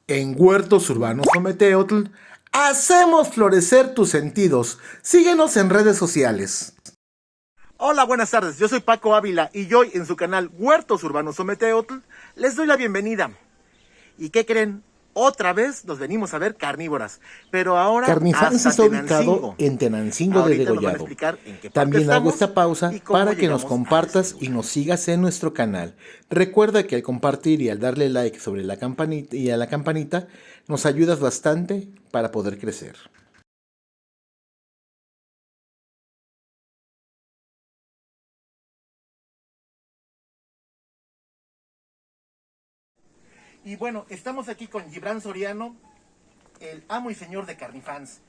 En Huertos Urbanos Ometeotl hacemos florecer tus sentidos. Síguenos en redes sociales. Hola, buenas tardes. Yo soy Paco Ávila y hoy en su canal Huertos Urbanos Ometeotl les doy la bienvenida. ¿Y qué creen? Otra vez nos venimos a ver carnívoras, pero ahora Carnifans hasta está ubicado Tenancingo. en Tenancingo de Ahorita nos van a Degollado. explicar en qué parte También hago estamos esta pausa y cómo para que nos llegamos a compartas este y lugar. nos sigas en nuestro canal. Recuerda que al compartir y al darle like sobre la campanita y a la campanita nos ayudas bastante para poder crecer. Y bueno, estamos aquí con Gibran Soriano, el amo y señor de Carnifans.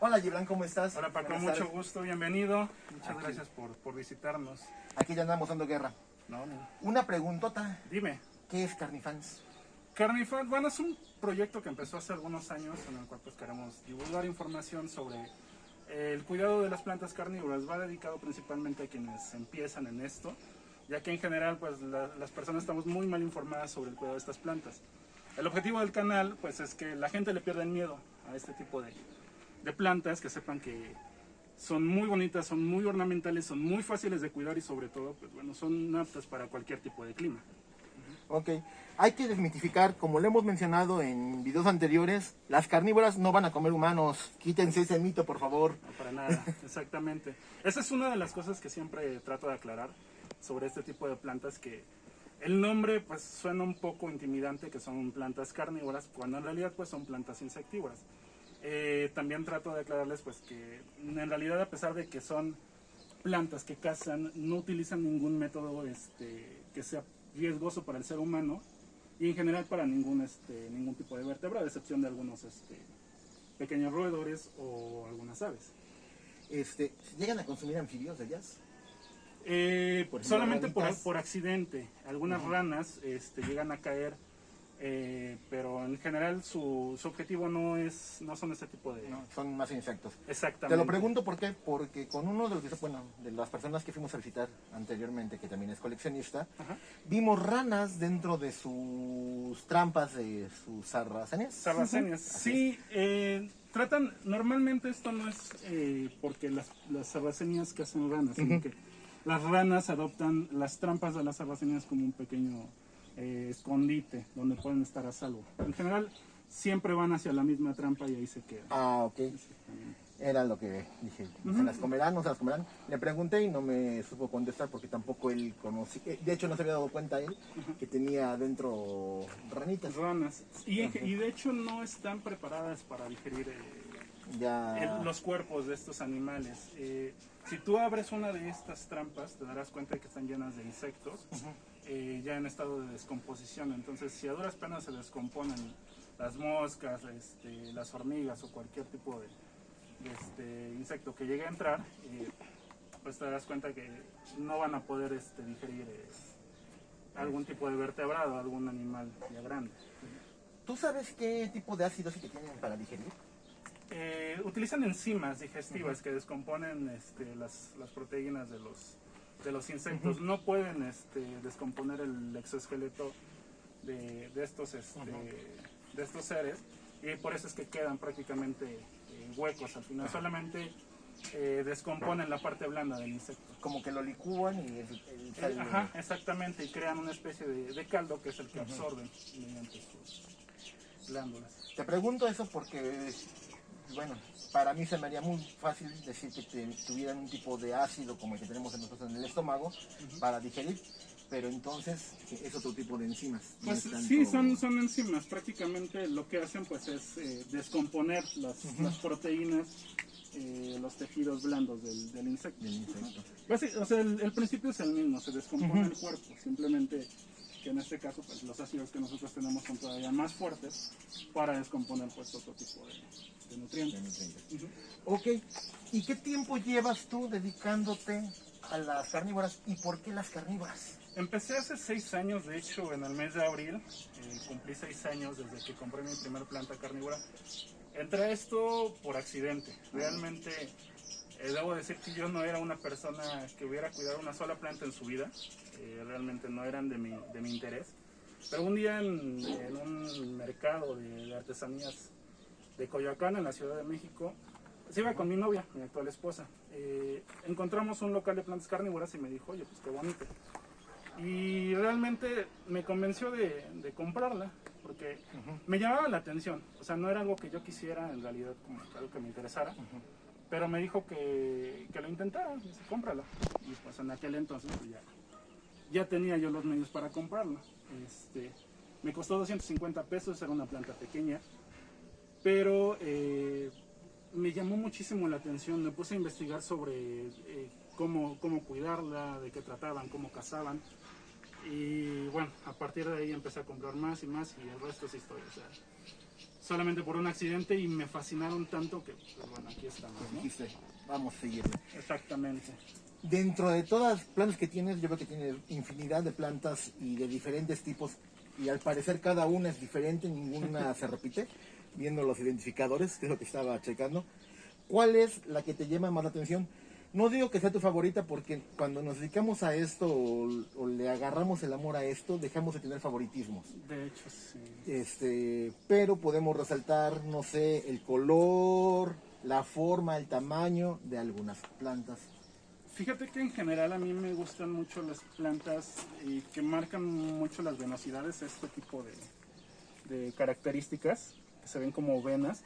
Hola Gibran, ¿cómo estás? Hola Paco, Buenas mucho tardes. gusto, bienvenido. Muchas Aquí. gracias por visitarnos. Aquí ya andamos dando guerra. No, no. Una preguntota, Dime, ¿qué es Carnifans? Carnifan, bueno, es un proyecto que empezó hace algunos años en el cual pues queremos divulgar información sobre el cuidado de las plantas carnívoras. Va dedicado principalmente a quienes empiezan en esto, ya que en general pues las personas estamos muy mal informadas sobre el cuidado de estas plantas. El objetivo del canal pues es que la gente le pierda el miedo a este tipo de plantas, que sepan que son muy bonitas, son muy ornamentales, son muy fáciles de cuidar y sobre todo, pues bueno, son aptas para cualquier tipo de clima. Ok, hay que desmitificar, como lo hemos mencionado en videos anteriores, las carnívoras no van a comer humanos. Quítense ese mito, por favor. No, para nada, exactamente. Esa es una de las cosas que siempre trato de aclarar sobre este tipo de plantas, que el nombre pues suena un poco intimidante, que son plantas carnívoras, cuando en realidad pues son plantas insectívoras. También trato de aclararles pues que en realidad, a pesar de que son plantas que cazan, no utilizan ningún método que sea riesgoso para el ser humano y en general para ningún tipo de vertebrado, a excepción de algunos pequeños roedores o algunas aves. ¿Llegan a consumir anfibios de ellas? Por ejemplo, Solamente ranitas. por accidente. Algunas ranas llegan a caer, pero en general su objetivo no son ese tipo de... No, son más insectos. Exactamente. Te lo pregunto por qué, porque con uno de los de las personas que fuimos a visitar anteriormente, que también es coleccionista, Ajá. vimos ranas dentro de sus trampas de sus sarracenes. Sarracenias. Así Sí, tratan, normalmente esto no es porque las sarracenias que hacen ranas, sino que las ranas adoptan las trampas de las sarracenias como un pequeño escondite donde pueden estar a salvo. En general, siempre van hacia la misma trampa y ahí se quedan. Ah, ok. Era lo que dije. ¿Se las comerán? ¿No se las comerán? Le pregunté y no me supo contestar porque tampoco él conocía. De hecho, no se había dado cuenta él que tenía adentro ranitas. Ranas. Y de hecho no están preparadas para digerir Ya. los cuerpos de estos animales. Si tú abres una de estas trampas, te darás cuenta de que están llenas de insectos, ya en estado de descomposición. Entonces, si a duras penas se descomponen las moscas, las hormigas o cualquier tipo de insecto que llegue a entrar, pues te darás cuenta que no van a poder digerir algún tipo de vertebrado, algún animal ya grande. ¿Tú sabes qué tipo de ácido sí que tienen para digerir? Utilizan enzimas digestivas que descomponen las proteínas de los insectos. No pueden descomponer el exoesqueleto de estos seres, y por eso es que quedan prácticamente huecos al final. Solamente descomponen la parte blanda del insecto. Como que lo licúan y Ajá, exactamente, y crean una especie de caldo que es el que absorben mediante sus glándulas. Te pregunto eso porque, bueno, para mí se me haría muy fácil decir que tuvieran un tipo de ácido como el que tenemos nosotros en el estómago para digerir, pero entonces es otro tipo de enzimas. No Pues es tanto... sí, son enzimas. Prácticamente lo que hacen pues es descomponer las proteínas, los tejidos blandos del insecto. O sea, el principio es el mismo, se descompone el cuerpo, simplemente que en este caso pues los ácidos que nosotros tenemos son todavía más fuertes para descomponer pues otro tipo de nutrientes. Ok, ¿y qué tiempo llevas tú dedicándote a las carnívoras y por qué las carnívoras? Empecé hace 6 años, de hecho en el mes de abril, cumplí 6 años desde que compré mi primer planta carnívora. Entré a esto por accidente, realmente debo decir que yo no era una persona que hubiera cuidado una sola planta en su vida, realmente no eran de mi interés. Pero un día en un mercado de artesanías de Coyoacán, en la Ciudad de México, se iba con mi novia, mi actual esposa. Encontramos un local de plantas carnívoras y me dijo, oye, pues qué bonito. Y realmente me convenció de comprarla, porque me llamaba la atención. O sea, no era algo que yo quisiera, en realidad, como algo que me interesara. Pero me dijo que lo intentara, y dice, cómprala. Y pues en aquel entonces pues, ya tenía yo los medios para comprarla. Me costó 250 pesos, era una planta pequeña. Pero me llamó muchísimo la atención, me puse a investigar sobre cómo cuidarla, de qué trataban, cómo cazaban. Y bueno, a partir de ahí empecé a comprar más y más y el resto es historia. O sea, solamente por un accidente y me fascinaron tanto que, pues bueno, aquí estamos, ¿no? Dijiste, vamos a seguirle. Exactamente. Dentro de todas las plantas que tienes, yo veo que tienes infinidad de plantas y de diferentes tipos. Y al parecer cada una es diferente, ninguna se repite. Viendo los identificadores, que es lo que estaba checando. ¿Cuál es la que te llama más la atención? No digo que sea tu favorita porque cuando nos dedicamos a esto o le agarramos el amor a esto, dejamos de tener favoritismos. De hecho, sí. Pero podemos resaltar, no sé, el color, la forma, el tamaño de algunas plantas. Fíjate que en general a mí me gustan mucho las plantas y que marcan mucho las venosidades, este tipo de características que se ven como venas,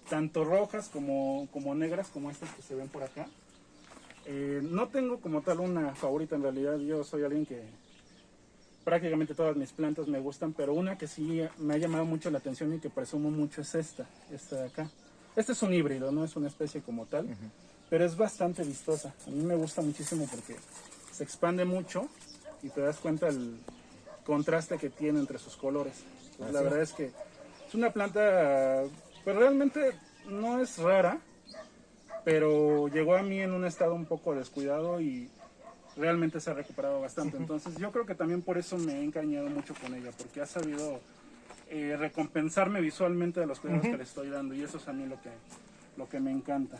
tanto rojas como negras, como estas que se ven por acá. No tengo como tal una favorita, en realidad yo soy alguien que prácticamente todas mis plantas me gustan, pero una que sí me ha llamado mucho la atención y que presumo mucho es esta de acá. Este es un híbrido, no es una especie como tal, pero es bastante vistosa. A mí me gusta muchísimo porque se expande mucho y te das cuenta el contraste que tiene entre sus colores. Pues la verdad es que es una planta, pues realmente no es rara, pero llegó a mí en un estado un poco descuidado y realmente se ha recuperado bastante. Entonces yo creo que también por eso me he encariñado mucho con ella, porque ha sabido recompensarme visualmente de los cuidados que le estoy dando y eso es a mí lo que me encanta.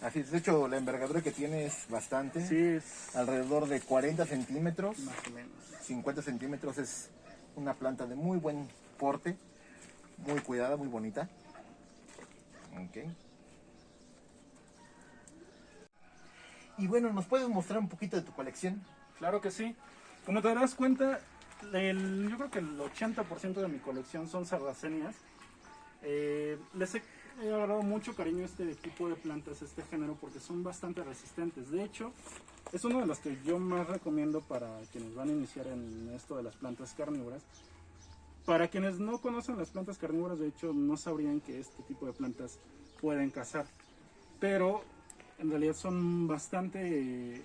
Así es, de hecho la envergadura que tiene es bastante, Sí, es alrededor de 40 centímetros, más o menos. 50 centímetros, es una planta de muy buen porte, muy cuidada, muy bonita. Okay. Y bueno, ¿nos puedes mostrar un poquito de tu colección? Claro que sí. Como te darás cuenta, yo creo que el 80% de mi colección son sarracenias. Les he agarrado mucho cariño a este tipo de plantas, este género, porque son bastante resistentes. De hecho, es uno de los que yo más recomiendo para quienes van a iniciar en esto de las plantas carnívoras. Para quienes no conocen las plantas carnívoras, de hecho, no sabrían que este tipo de plantas pueden cazar. Pero en realidad son bastante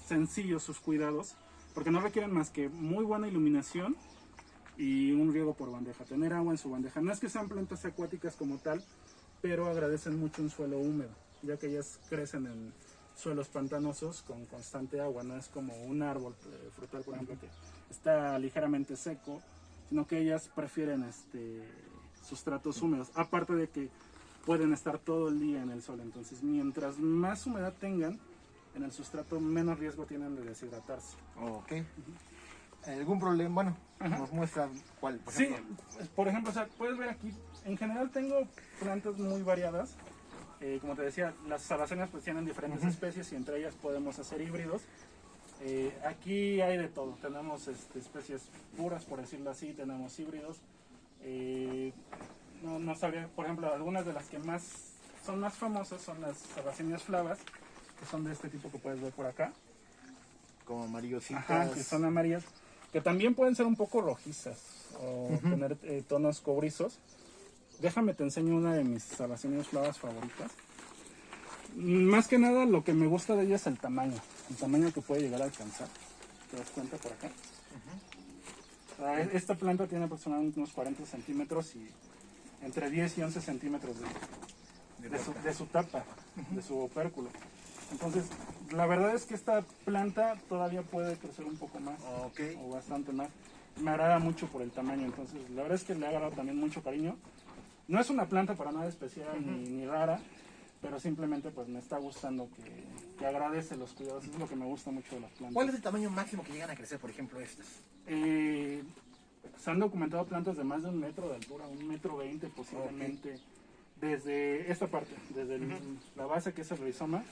sencillos sus cuidados, porque no requieren más que muy buena iluminación y un riego por bandeja, tener agua en su bandeja. No es que sean plantas acuáticas como tal, pero agradecen mucho un suelo húmedo, ya que ellas crecen en suelos pantanosos con constante agua. No es como un árbol frutal, por ejemplo, que está ligeramente seco, sino que ellas prefieren sustratos húmedos, aparte de que pueden estar todo el día en el sol. Entonces, mientras más humedad tengan en el sustrato, menos riesgo tienen de deshidratarse. Ok. ¿Algún problema? Bueno, nos muestra cuál, por ejemplo. Sí, por ejemplo, o sea, puedes ver aquí, en general tengo plantas muy variadas. Como te decía, las sarracenas pues tienen diferentes especies y entre ellas podemos hacer híbridos. Aquí hay de todo, tenemos especies puras, por decirlo así, tenemos híbridos. No sabría, por ejemplo, algunas de las que son más famosas son las sarracenias flavas, que son de este tipo que puedes ver por acá. Como amarillositas. Ajá, que son amarillas, que también pueden ser un poco rojizas o tener tonos cobrizos. Déjame te enseño una de mis sarracenias flavas favoritas. Más que nada lo que me gusta de ella es el tamaño que puede llegar a alcanzar. ¿Te das cuenta por acá? Esta planta tiene aproximadamente unos 40 centímetros y entre 10 y 11 centímetros de su tapa, de su opérculo. Entonces, la verdad es que esta planta todavía puede crecer un poco más, o bastante más. Me agrada mucho por el tamaño, entonces la verdad es que le ha agarrado también mucho cariño. No es una planta para nada especial ni rara, pero simplemente pues me está gustando que agradece los cuidados. Es lo que me gusta mucho de las plantas. ¿Cuál es el tamaño máximo que llegan a crecer, por ejemplo, estas? Se han documentado plantas de más de 1 metro de altura, 1,20 m posiblemente, desde esta parte, desde la base que es el rizoma,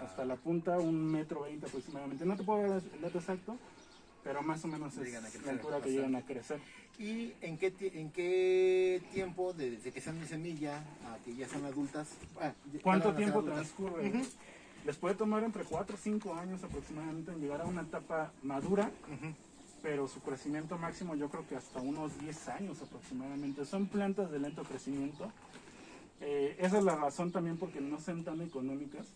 hasta la punta, 1,20 m aproximadamente. No te puedo dar el dato exacto, pero más o menos es la altura que llegan a crecer. ¿Y en qué tiempo, desde que sean de semilla a que ya son adultas? ¿Cuánto tiempo transcurre? Les puede tomar entre 4 o 5 años aproximadamente en llegar a una etapa madura, pero su crecimiento máximo yo creo que hasta unos 10 años aproximadamente. Son plantas de lento crecimiento. Esa es la razón también porque no son tan económicas.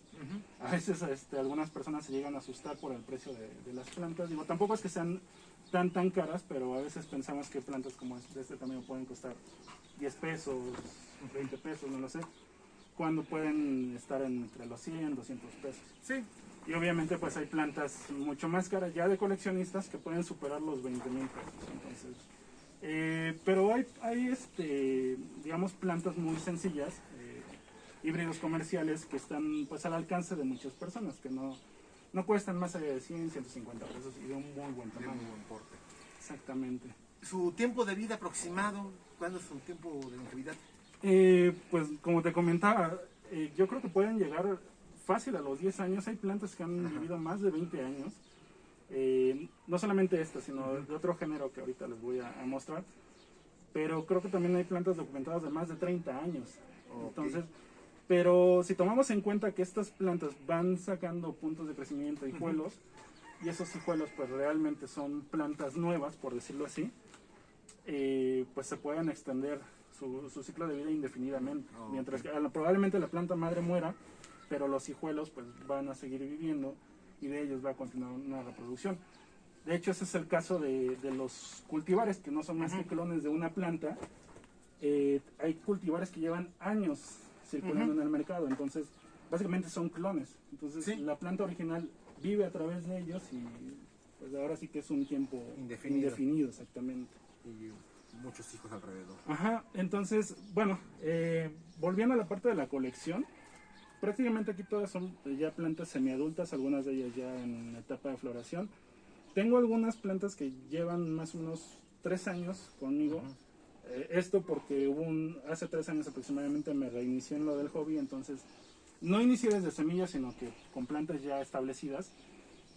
A veces algunas personas se llegan a asustar por el precio de las plantas. Digo, tampoco es que sean tan caras, pero a veces pensamos que plantas como de este tamaño pueden costar 10 pesos, 20 pesos, no lo sé, cuando pueden estar entre los 100, 200 pesos. Sí. Y obviamente pues hay plantas mucho más caras ya de coleccionistas que pueden superar los 20,000 pesos. Entonces, pero hay digamos, plantas muy sencillas, híbridos comerciales que están pues al alcance de muchas personas, que no cuestan más allá de 100, 150 pesos y de un muy buen tamaño. Muy buen porte. Exactamente. ¿Su tiempo de vida aproximado? ¿Cuándo es su tiempo de longevidad? Pues como te comentaba, yo creo que pueden llegar fácil a los 10 años. Hay plantas que han vivido más de 20 años. No solamente esta, sino de otro género que ahorita les voy a mostrar. Pero creo que también hay plantas documentadas de más de 30 años. Okay. Entonces, pero si tomamos en cuenta que estas plantas van sacando puntos de crecimiento, hijuelos, y esos hijuelos pues realmente son plantas nuevas, por decirlo así, pues se pueden extender su ciclo de vida indefinidamente. Mientras que probablemente la planta madre muera, pero los hijuelos pues van a seguir viviendo y de ellos va a continuar una reproducción. De hecho, ese es el caso de los cultivares, que no son más que clones de una planta. Hay cultivares que llevan años circulando en el mercado, entonces básicamente son clones. Entonces la planta original vive a través de ellos y pues ahora sí que es un tiempo indefinido exactamente. Y muchos hijos alrededor. Ajá, entonces, bueno, volviendo a la parte de la colección, prácticamente aquí todas son ya plantas semiadultas, algunas de ellas ya en etapa de floración. Tengo algunas plantas que llevan más o menos 3 años conmigo. Esto porque hace 3 años aproximadamente me reinicié en lo del hobby, entonces no inicié desde semillas, sino que con plantas ya establecidas,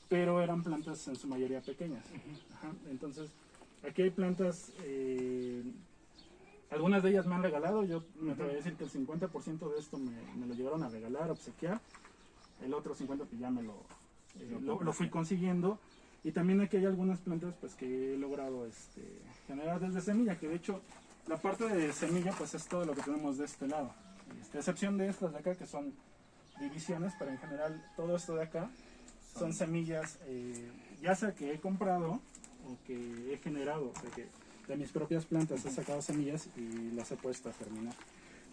pero eran plantas en su mayoría pequeñas. Entonces, aquí hay plantas, algunas de ellas me han regalado. Yo me atrevo a decir que el 50% de esto me lo llevaron a regalar, obsequiar. El otro 50% pues ya lo fui consiguiendo. Y también aquí hay algunas plantas pues que he logrado generar desde semilla, que de hecho la parte de semilla pues es todo lo que tenemos de este lado. A excepción de estas de acá que son divisiones, pero en general todo esto de acá son semillas, ya sea que he comprado o que he generado, o sea que de mis propias plantas he sacado semillas y las he puesto a germinar.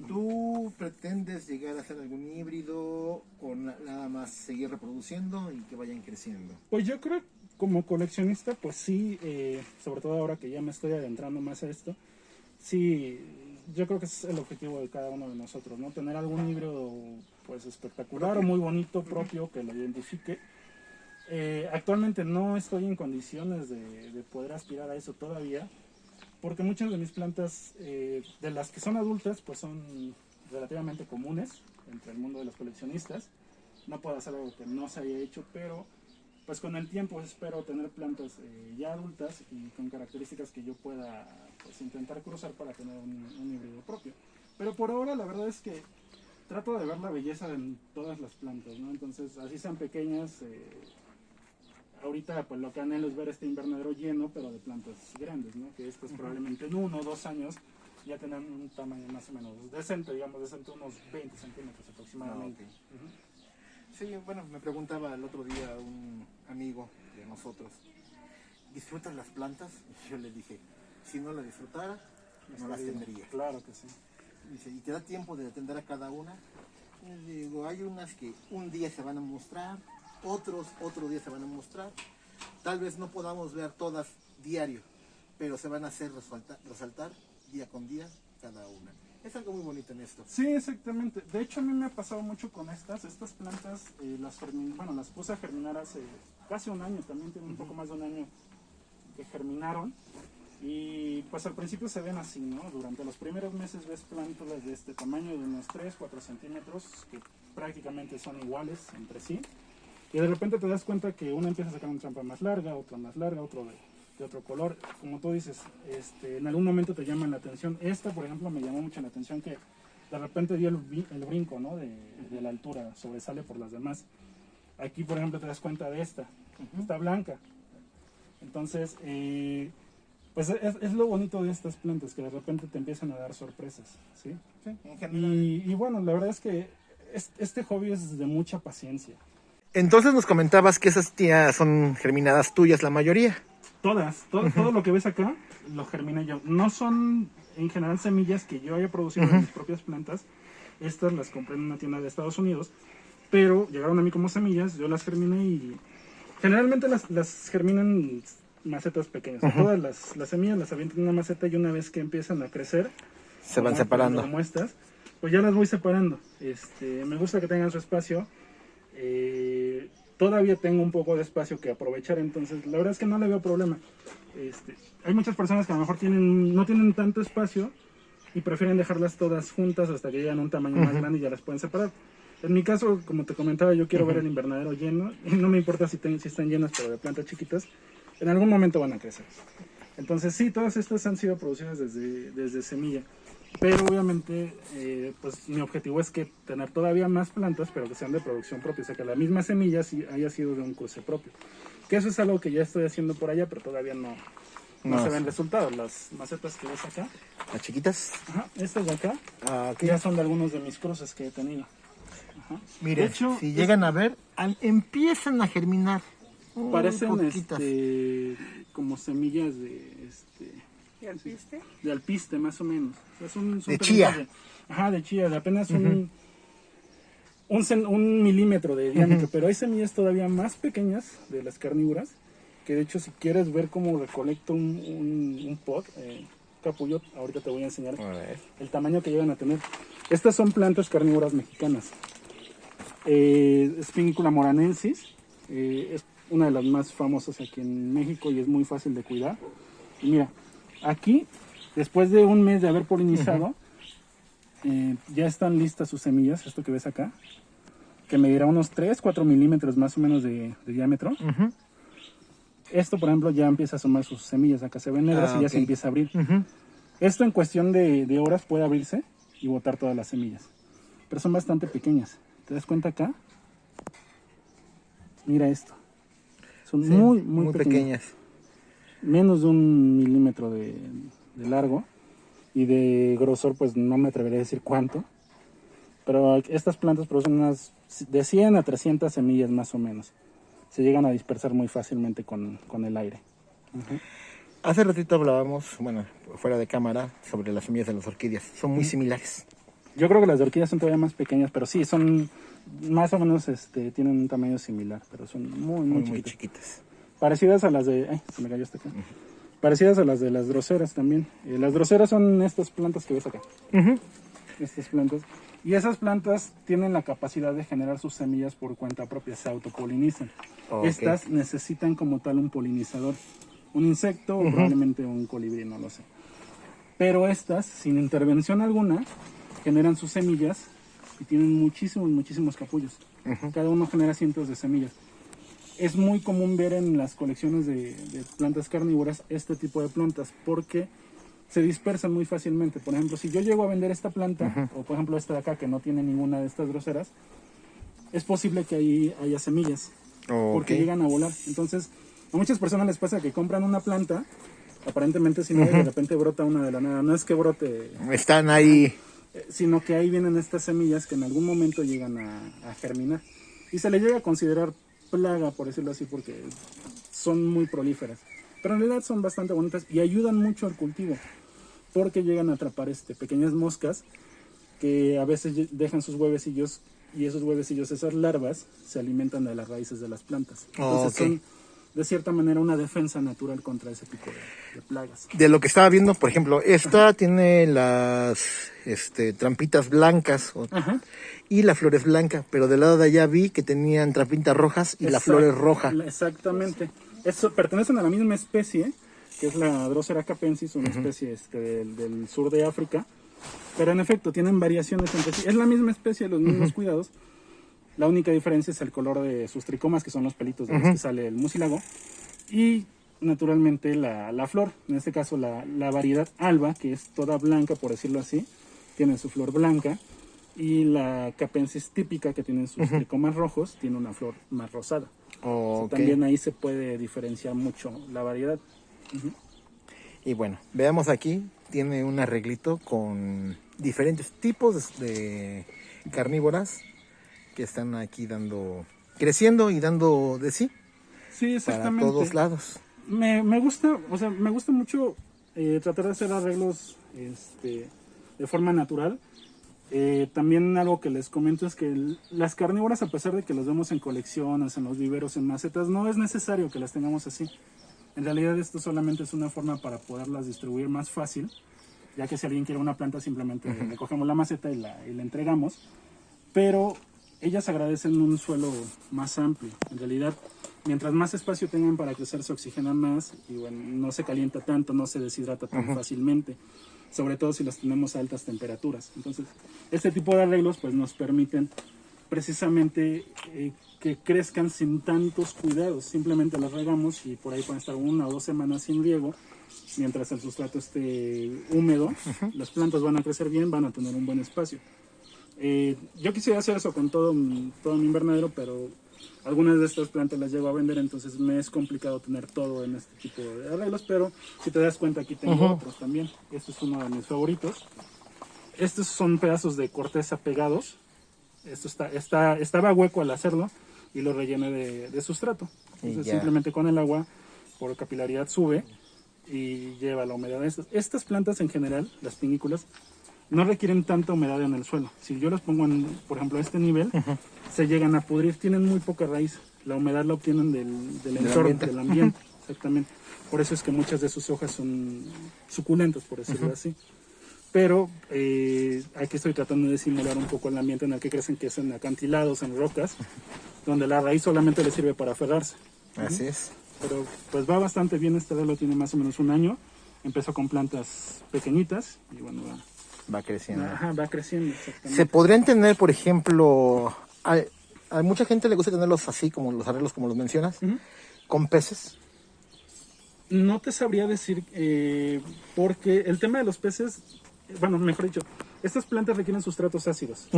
¿Tú pretendes llegar a hacer algún híbrido o nada más seguir reproduciendo y que vayan creciendo? Pues yo creo, como coleccionista, pues sí, sobre todo ahora que ya me estoy adentrando más a esto, sí, yo creo que es el objetivo de cada uno de nosotros, ¿no? Tener algún híbrido pues espectacular o muy bonito propio que lo identifique. Actualmente no estoy en condiciones de poder aspirar a eso todavía, porque muchas de mis plantas, de las que son adultas, pues son relativamente comunes entre el mundo de los coleccionistas. No puedo hacer algo que no se haya hecho, pero pues con el tiempo espero tener plantas ya adultas y con características que yo pueda pues intentar cruzar para tener un híbrido propio. Pero por ahora la verdad es que trato de ver la belleza en todas las plantas, ¿no? Entonces, así sean pequeñas, ahorita pues lo que anhelo es ver este invernadero lleno, pero de plantas grandes, ¿no? Que estas probablemente en 1 o 2 años ya tengan un tamaño más o menos decente, digamos, decente, unos 20 centímetros aproximadamente. Sí, bueno, me preguntaba el otro día un amigo de nosotros, ¿disfrutas las plantas? Y yo le dije, si no las disfrutara, no las tendría. Claro que sí. Dice, ¿y te da tiempo de atender a cada una? Y digo, hay unas que un día se van a mostrar, otro día se van a mostrar. Tal vez no podamos ver todas diario, pero se van a hacer resaltar día con día cada una. Es algo muy bonito en esto. Sí, exactamente. De hecho, a mí me ha pasado mucho con estas plantas, las puse a germinar hace casi un año, también tiene un poco más de un año que germinaron. Y pues al principio se ven así, ¿no? Durante los primeros meses ves plántulas de este tamaño, de unos 3-4 centímetros, que prácticamente son iguales entre sí. Y de repente te das cuenta que una empieza a sacar una trampa más larga, otro de otro color. Como tú dices, en algún momento te llaman la atención. Esta, por ejemplo, me llamó mucho la atención que de repente dio el brinco, ¿no? de la altura, sobresale por las demás. Aquí, por ejemplo, te das cuenta de esta. Está blanca. Entonces, pues es lo bonito de estas plantas, que de repente te empiezan a dar sorpresas, ¿sí? Sí, en general. Y bueno, la verdad es que este hobby es de mucha paciencia. Entonces nos comentabas que esas tías son germinadas tuyas la mayoría. Todo lo que ves acá lo germiné yo. No son en general semillas que yo haya producido de mis propias plantas. Estas las compré en una tienda de Estados Unidos, pero llegaron a mí como semillas, yo las germiné y generalmente las germinan macetas pequeñas. Todas las semillas las avientan en una maceta y una vez que empiezan a crecer, Se van separando. como estas, pues ya las voy separando. Me gusta que tengan su espacio. Todavía tengo un poco de espacio que aprovechar, entonces la verdad es que no le veo problema. Hay muchas personas que a lo mejor no tienen tanto espacio y prefieren dejarlas todas juntas hasta que llegan a un tamaño más grande y ya las pueden separar. En mi caso, como te comentaba, yo quiero ver el invernadero lleno y no me importa si están llenas, pero de plantas chiquitas, en algún momento van a crecer. Entonces sí, todas estas han sido producidas desde semilla. Pero obviamente, pues mi objetivo es que tener todavía más plantas, pero que sean de producción propia, o sea que la misma semilla sí haya sido de un cruce propio. Que eso es algo que ya estoy haciendo por allá, pero todavía no se ven resultados. Las macetas que ves acá, ¿Las chiquitas? estas de acá, Ok. ya son de algunos de mis cruces que he tenido. Miren, De hecho, si llegan a ver, empiezan a germinar. Parecen poquitas. como semillas de alpiste, más o menos. O sea, son De pequeñas chía. De chía, de apenas un milímetro de diámetro, pero hay semillas todavía más pequeñas de las carnívoras, que de hecho si quieres ver cómo recolecto un pot, capullo, ahorita te voy a enseñar A ver. el tamaño que llegan a tener. Estas son plantas carnívoras mexicanas. Spinicula moranensis, es una de las más famosas aquí en México y es muy fácil de cuidar. Y mira, aquí, después de un mes de haber polinizado, ya están listas sus semillas, esto que ves acá, que medirá unos 3-4 milímetros más o menos de diámetro. Esto, por ejemplo, ya empieza a asomar sus semillas, acá se ven negras y ya se empieza a abrir. Esto en cuestión de horas puede abrirse y botar todas las semillas, pero son bastante pequeñas. ¿Te das cuenta acá? Mira esto. Son muy pequeñas. Menos de 1 milímetro de largo y de grosor, pues no me atrevería a decir cuánto. Pero estas plantas producen unas de 100 a 300 semillas más o menos. Se llegan a dispersar muy fácilmente con el aire. Hace ratito hablábamos, bueno, fuera de cámara, sobre las semillas de las orquídeas. Son muy similares. Yo creo que las de orquídeas son todavía más pequeñas, pero sí, son más o menos, tienen un tamaño similar, pero son muy chiquitas. Parecidas a las de... Ay, se me cayó esta acá. Parecidas a las de las droseras también. Las droseras son estas plantas que ves acá. Estas plantas. Y esas plantas tienen la capacidad de generar sus semillas por cuenta propia, se autopolinizan. Okay. Estas necesitan como tal un polinizador. Un insecto o probablemente un colibrí, no lo sé. Pero estas, sin intervención alguna, generan sus semillas y tienen muchísimos capullos. Cada uno genera cientos de semillas. Es muy común ver en las colecciones de plantas carnívoras este tipo de plantas porque se dispersan muy fácilmente. Por ejemplo, si yo llego a vender esta planta, o por ejemplo esta de acá que no tiene ninguna de estas groseras, es posible que ahí haya semillas, porque llegan a volar. Entonces, a muchas personas les pasa que compran una planta, aparentemente sin nada, y de repente brota una de la nada. No es que brote... Están ahí... sino que ahí vienen estas semillas que en algún momento llegan a germinar. Y se le llega a considerar plaga, por decirlo así, porque son muy prolíferas. Pero en realidad son bastante bonitas y ayudan mucho al cultivo, porque llegan a atrapar pequeñas moscas que a veces dejan sus huevecillos y esos huevecillos, esas larvas, se alimentan de las raíces de las plantas. Entonces son, de cierta manera, una defensa natural contra ese tipo de plagas. De lo que estaba viendo, por ejemplo, esta tiene las trampitas blancas y la flor es blanca, pero del lado de allá vi que tenían trampitas rojas y la flor es roja. Exactamente. Eso, pertenecen a la misma especie, que es la Drosera capensis, una especie del sur de África. Pero en efecto, tienen variaciones entre sí. Es la misma especie, los mismos cuidados. La única diferencia es el color de sus tricomas, que son los pelitos de los que sale el mucílago. Y naturalmente la flor, en este caso la variedad alba, que es toda blanca, por decirlo así, tiene su flor blanca. Y la capensis típica, que tiene sus tricomas rojos, tiene una flor más rosada. O sea, también ahí se puede diferenciar mucho la variedad. Y bueno, veamos aquí, tiene un arreglito con diferentes tipos de carnívoras que están aquí creciendo y dando de sí. Sí, exactamente. Para todos lados. Me gusta, o sea, me gusta mucho tratar de hacer arreglos de forma natural. También algo que les comento es que las carnívoras, a pesar de que las vemos en colecciones, en los viveros, en macetas, no es necesario que las tengamos así. En realidad esto solamente es una forma para poderlas distribuir más fácil, ya que si alguien quiere una planta simplemente le cogemos la maceta y la entregamos, pero ellas agradecen un suelo más amplio. En realidad, mientras más espacio tengan para crecer, se oxigenan más y bueno, no se calienta tanto, no se deshidrata tan fácilmente, sobre todo si las tenemos a altas temperaturas. Entonces, este tipo de arreglos pues nos permiten precisamente que crezcan sin tantos cuidados. Simplemente las regamos y por ahí pueden estar 1 o 2 semanas sin riego, mientras el sustrato esté húmedo. Las plantas van a crecer bien, van a tener un buen espacio. Yo quisiera hacer eso con todo mi invernadero, pero algunas de estas plantas las llego a vender, entonces me es complicado tener todo en este tipo de arreglos, pero si te das cuenta aquí tengo otros también. Este es uno de mis favoritos. Estos son pedazos de corteza pegados. Esto estaba hueco al hacerlo y lo rellené de sustrato. Entonces simplemente con el agua por capilaridad sube y lleva la humedad. Estas plantas en general, las pinículas, no requieren tanta humedad en el suelo. Si yo las pongo por ejemplo, a este nivel, se llegan a pudrir, tienen muy poca raíz. La humedad la obtienen del entorno, del ambiente, exactamente. Por eso es que muchas de sus hojas son suculentas, por decirlo así. Pero aquí estoy tratando de simular un poco el ambiente en el que crecen, que es en acantilados, en rocas, donde la raíz solamente le sirve para aferrarse. Así es. Pero pues va bastante bien, este arreglo tiene más o menos 1 año. Empezó con plantas pequeñitas y bueno, va creciendo. Va creciendo, exactamente. Se podrían tener, por ejemplo, a mucha gente le gusta tenerlos así, como los arreglos como los mencionas, con peces. No te sabría decir, porque el tema de los peces, bueno, mejor dicho, estas plantas requieren sustratos ácidos.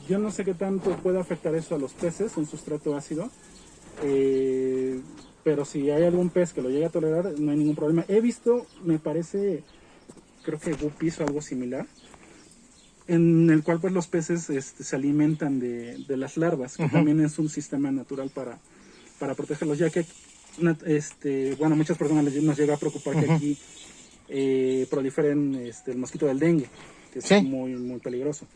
Yo no sé qué tanto puede afectar eso a los peces, un sustrato ácido, pero si hay algún pez que lo llegue a tolerar, no hay ningún problema. He visto, me parece, creo que guppies o algo similar, en el cual pues los peces se alimentan de las larvas, que también es un sistema natural para protegerlos, ya que bueno, muchas personas nos llega a preocupar que aquí proliferen el mosquito del dengue, que es muy, muy peligroso.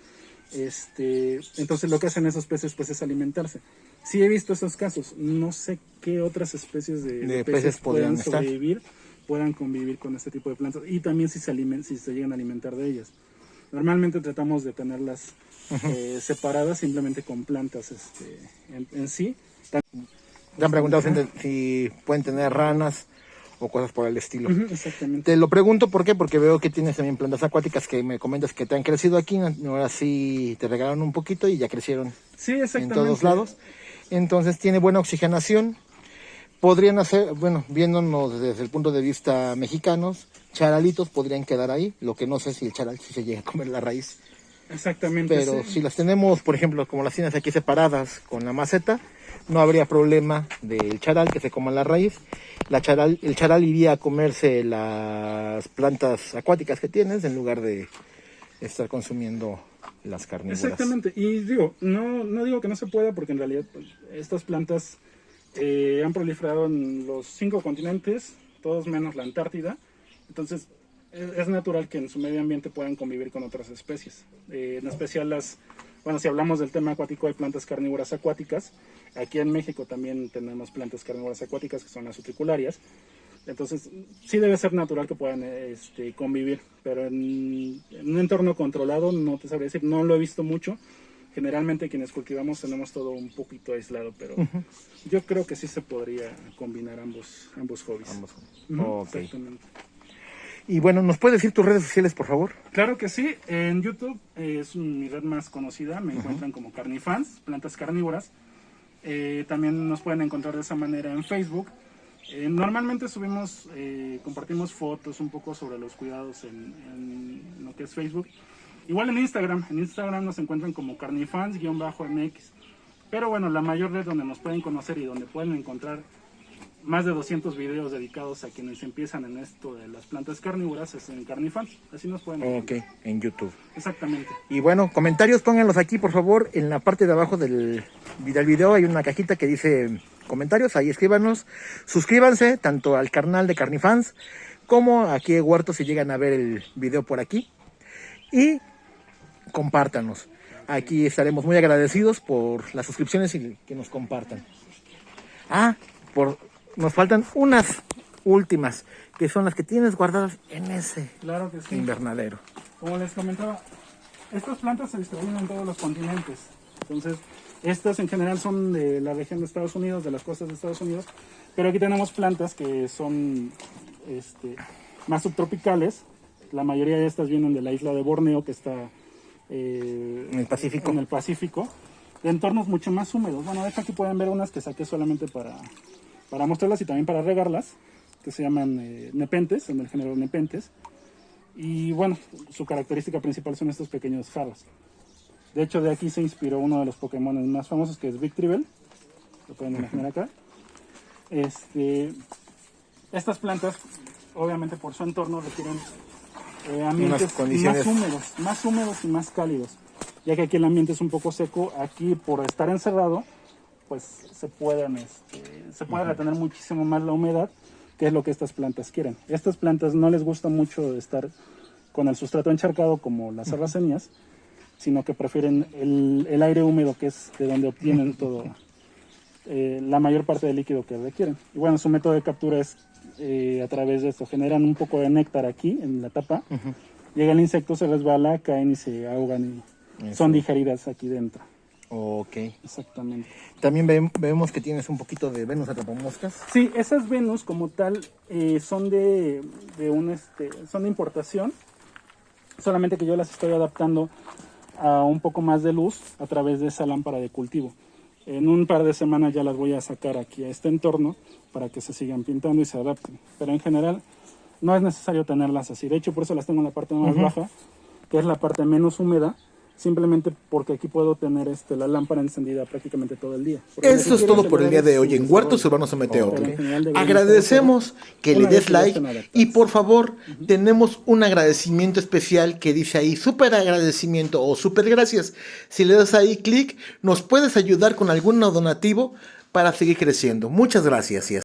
Entonces lo que hacen esos peces pues es alimentarse. Sí he visto esos casos, no sé qué otras especies de peces puedan sobrevivir, puedan convivir con este tipo de plantas y también si se llegan a alimentar de ellas. Normalmente tratamos de tenerlas separadas simplemente con plantas en sí. Te han preguntado si pueden tener ranas o cosas por el estilo. Exactamente. Te lo pregunto ¿por qué? Porque veo que tienes también plantas acuáticas que me comentas que te han crecido aquí, ahora sí te regalaron un poquito y ya crecieron en todos lados. Entonces tiene buena oxigenación. Podrían hacer, bueno, viéndonos desde el punto de vista mexicanos, charalitos podrían quedar ahí, lo que no sé si el charal si se llega a comer la raíz. Exactamente. Pero si las tenemos, por ejemplo, como las tienes aquí separadas con la maceta, no habría problema del charal que se coma la raíz. El charal iría a comerse las plantas acuáticas que tienes en lugar de estar consumiendo las carnívoras. Exactamente, y digo, no digo que no se pueda porque en realidad pues, estas plantas han proliferado en los 5 continentes, todos menos la Antártida, entonces es natural que en su medio ambiente puedan convivir con otras especies, en especial si hablamos del tema acuático hay plantas carnívoras acuáticas, aquí en México también tenemos plantas carnívoras acuáticas que son las utricularias, entonces sí debe ser natural que puedan convivir, pero en un entorno controlado no te sabría decir, no lo he visto mucho. generalmente quienes cultivamos tenemos todo un poquito aislado, pero yo creo que sí se podría combinar ambos hobbies. Ok. Exactamente. Y bueno, ¿nos puedes decir tus redes sociales, por favor? Claro que sí, en YouTube es mi red más conocida, me encuentran como Carnifans, plantas carnívoras. También nos pueden encontrar de esa manera en Facebook. Normalmente compartimos fotos un poco sobre los cuidados en lo que es Facebook. Igual en Instagram nos encuentran como carnifans-mx. Pero bueno, la mayor red donde nos pueden conocer y donde pueden encontrar más de 200 videos dedicados a quienes empiezan en esto de las plantas carnívoras es en Carnifans. Así nos pueden encontrar. Ok, en YouTube. Exactamente. Y bueno, comentarios, pónganlos aquí, por favor. En la parte de abajo del video hay una cajita que dice comentarios. Ahí escríbanos. Suscríbanse tanto al canal de Carnifans como aquí en Huerto si llegan a ver el video por aquí. Y compártanos. Aquí estaremos muy agradecidos por las suscripciones y que nos compartan. Nos faltan unas últimas, que son las que tienes guardadas en ese Claro que sí. invernadero. Como les comentaba, estas plantas se distribuyen en todos los continentes. Entonces, estas en general son de la región de Estados Unidos, de las costas de Estados Unidos. Pero aquí tenemos plantas que son más subtropicales. La mayoría de estas vienen de la isla de Borneo, que está En el Pacífico. en el Pacífico, de entornos mucho más húmedos. Bueno, de hecho aquí pueden ver unas que saqué solamente para mostrarlas y también para regarlas, que se llaman nepentes, son del género nepentes. Y bueno, su característica principal son estos pequeños jarros. De hecho, de aquí se inspiró uno de los Pokémon más famosos, que es Victreebel. Lo pueden imaginar acá. Estas plantas, obviamente por su entorno, requieren ambientes más húmedos y más cálidos. Ya que aquí el ambiente es un poco seco, aquí por estar encerrado, pues se puede retener muchísimo más la humedad, que es lo que estas plantas quieren. Estas plantas no les gusta mucho estar con el sustrato encharcado como las sarracenías, sino que prefieren el aire húmedo, que es de donde obtienen todo, la mayor parte del líquido que requieren. Y bueno, su método de captura es a través de esto. Generan un poco de néctar aquí en la tapa, llega el insecto, se resbala, caen y se ahogan y son digeridas aquí dentro. Ok. Exactamente. También vemos que tienes un poquito de Venus atrapamoscas. Sí, esas Venus como tal son son de importación, solamente que yo las estoy adaptando a un poco más de luz a través de esa lámpara de cultivo. En un par de semanas ya las voy a sacar aquí a este entorno para que se sigan pintando y se adapten. Pero en general no es necesario tenerlas así. De hecho, por eso las tengo en la parte más baja, que es la parte menos húmeda, simplemente porque aquí puedo tener la lámpara encendida prácticamente todo el día. Porque Eso es todo por el día de hoy en Huertos Urbanos Someteo. Pero en general deberíamos Agradecemos que le una des vez que ya like estén adaptadas. y por favor tenemos un agradecimiento especial que dice ahí súper agradecimiento o súper gracias. Si le das ahí clic nos puedes ayudar con algún donativo para seguir creciendo. Muchas gracias.